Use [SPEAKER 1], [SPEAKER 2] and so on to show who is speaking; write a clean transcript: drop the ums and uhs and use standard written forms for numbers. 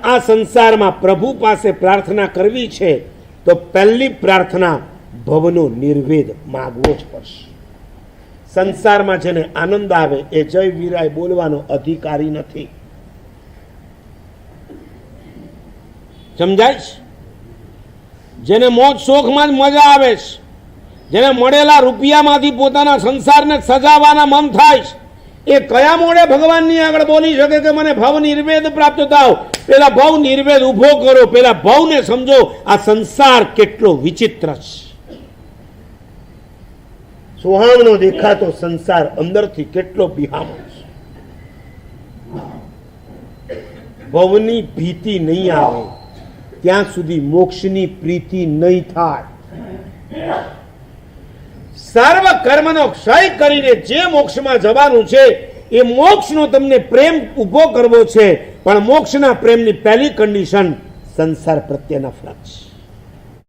[SPEAKER 1] આ સંસારમાં પ્રભુ પાસે પ્રાર્થના કરવી છે તો પહેલી પ્રાર્થના ભવનો નિર્વેદ માગવો જ પડશે. સંસારમાં જેને આનંદ આવે એ જય વીરાય બોલવાનો અધિકારી નથી. સમજાય? જેને મોજ શોખમાં જ મજા આવે છે, જેને મળેલા રૂપિયામાંથી પોતાના સંસારને સજાવવાના મન થાય છે, એ કયા મોડે ભગવાનની આગળ બોલી શકે કે મને ભવ નિર્વેદ પ્રાપ્ત થાવ? પેલા ભવ નિર્વેદ ઉભો કરો, પેલા ભવને સમજો આ સંસાર કેટલો વિચિત્ર છે. સુહામણો દેખાતો સંસાર અંદરથી કેટલો બિહામો છે. ભવની ભીતિ નહીં આવે ત્યાં સુધી મોક્ષની પ્રીતિ નહીં થાય. સર્વ કર્મનો ક્ષય કરીને જે મોક્ષમાં જવાનું છે એ મોક્ષનો તમને પ્રેમ ઉભો કરવો છે, પણ મોક્ષના પ્રેમની પહેલી કન્ડિશન સંસાર પ્રત્યેના ફરજ.